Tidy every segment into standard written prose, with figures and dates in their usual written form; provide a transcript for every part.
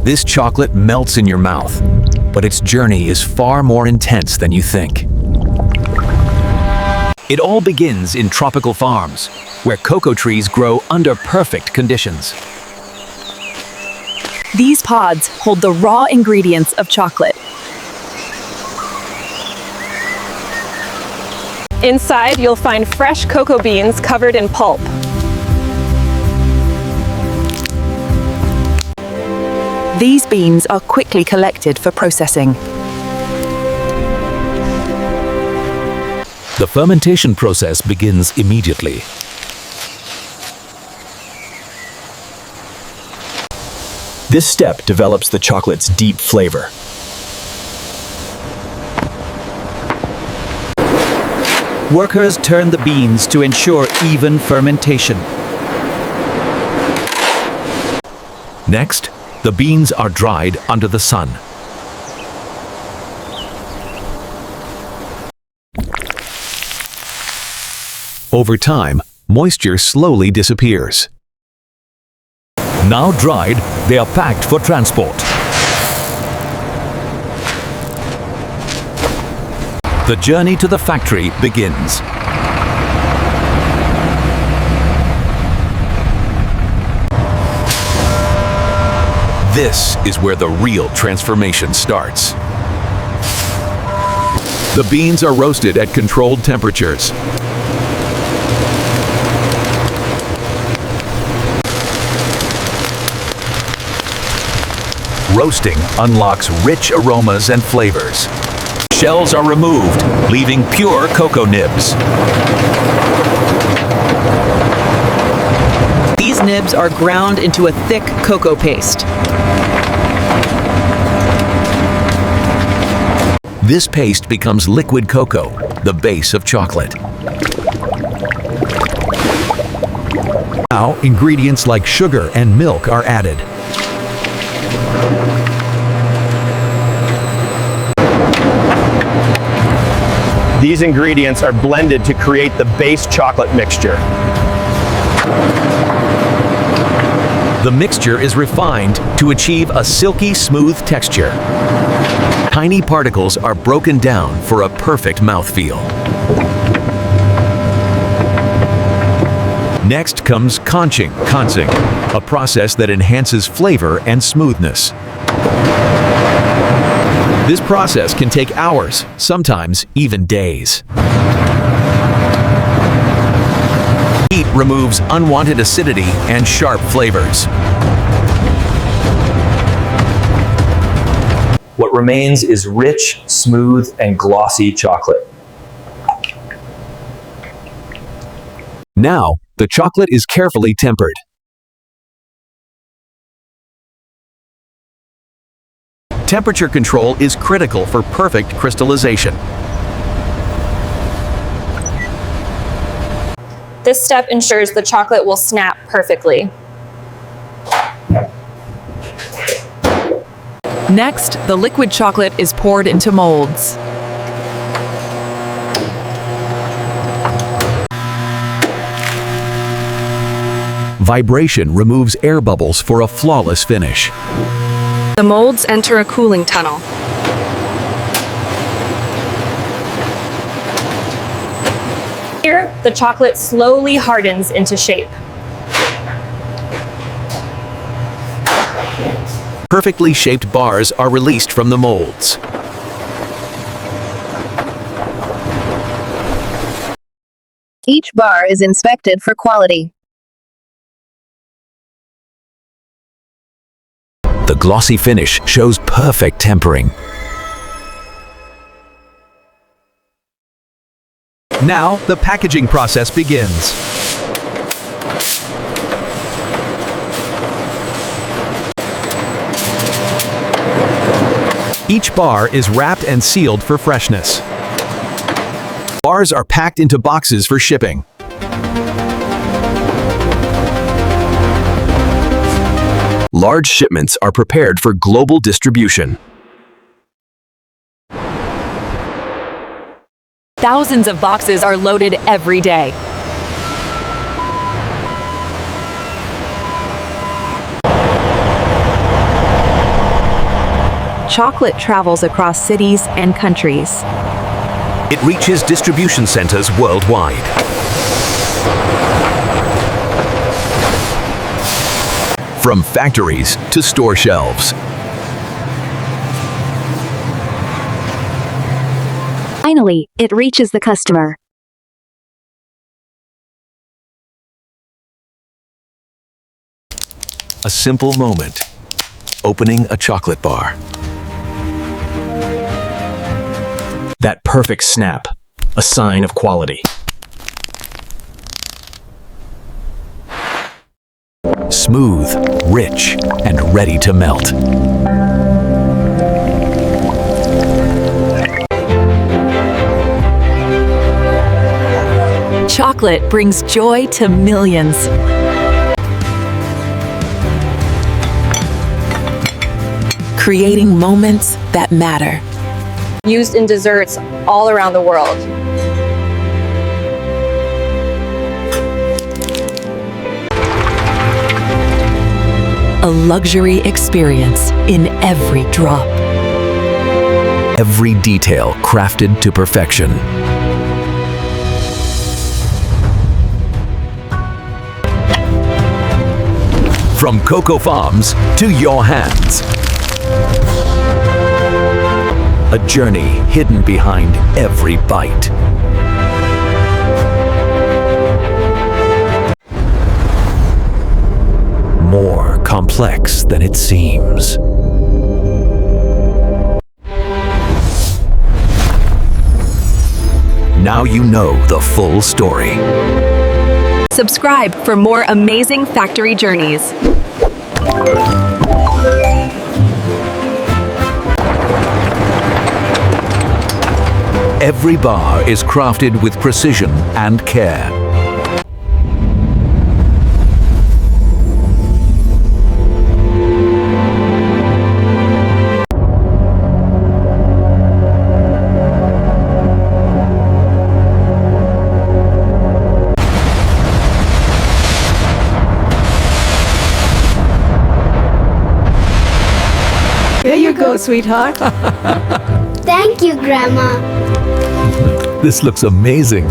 This chocolate melts in your mouth, but its journey is far more intense than you think. It all begins in tropical farms, where cocoa trees grow under perfect conditions. These pods hold the raw ingredients of chocolate. Inside, you'll find fresh cocoa beans covered in pulp. These beans are quickly collected for processing. The fermentation process begins immediately. This step develops the chocolate's deep flavor. Workers turn the beans to ensure even fermentation. Next, the beans are dried under the sun. Over time, moisture slowly disappears. Now dried, they are packed for transport. The journey to the factory begins. This is where the real transformation starts. The beans are roasted at controlled temperatures. Roasting unlocks rich aromas and flavors. Shells are removed, leaving pure cocoa nibs. These nibs are ground into a thick cocoa paste. This paste becomes liquid cocoa, the base of chocolate. Now, ingredients like sugar and milk are added. These ingredients are blended to create the base chocolate mixture. The mixture is refined to achieve a silky smooth texture. Tiny particles are broken down for a perfect mouthfeel. Next comes conching, a process that enhances flavor and smoothness. This process can take hours, sometimes even days. Heat removes unwanted acidity and sharp flavors. What remains is rich, smooth, and glossy chocolate. Now, the chocolate is carefully tempered. Temperature control is critical for perfect crystallization. This step ensures the chocolate will snap perfectly. Next, the liquid chocolate is poured into molds. Vibration removes air bubbles for a flawless finish. The molds enter a cooling tunnel. Here, the chocolate slowly hardens into shape. Perfectly shaped bars are released from the molds. Each bar is inspected for quality. The glossy finish shows perfect tempering. Now, the packaging process begins. Each bar is wrapped and sealed for freshness. Bars are packed into boxes for shipping. Large shipments are prepared for global distribution. Thousands of boxes are loaded every day. chocolate travels across cities and countries. It reaches distribution centers worldwide. From factories to store shelves. Finally, it reaches the customer. A simple moment. Opening a chocolate bar. That perfect snap, a sign of quality. Smooth, rich, and ready to melt. Chocolate brings joy to millions. Creating moments that matter. Used in desserts all around the world. A luxury experience in every drop. Every detail crafted to perfection. From cocoa farms to your hands. A journey hidden behind every bite. More complex than it seems. Now you know the full story. Subscribe for more amazing factory journeys. Every bar is crafted with precision and care. There you go, sweetheart. Thank you, Grandma. This looks amazing.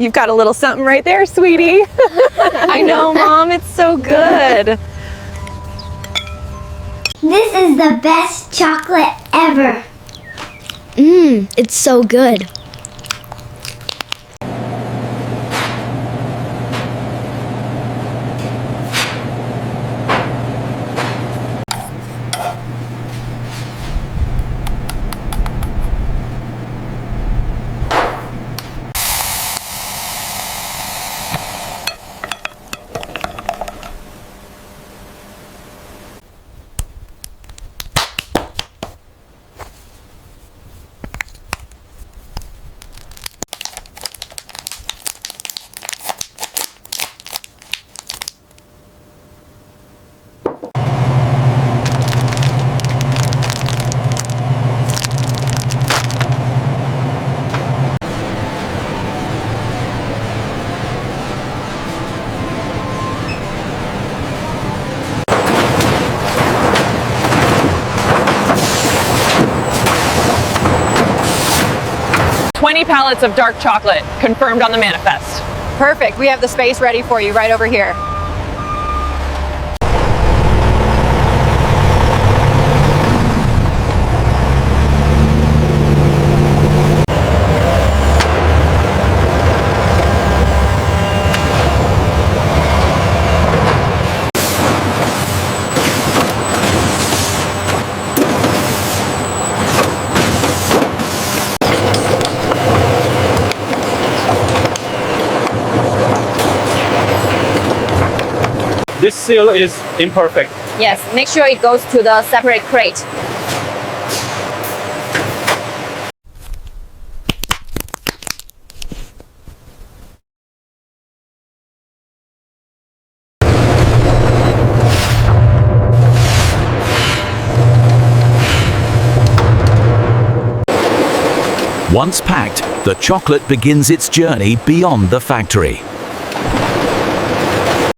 You've got a little something right there, sweetie. I know, Mom, it's so good. This is the best chocolate ever. It's so good. Pallets of dark chocolate confirmed on the manifest. Perfect. We have the space ready for you right over here. This seal is imperfect. Yes, make sure it goes to the separate crate. Once packed, the chocolate begins its journey beyond the factory.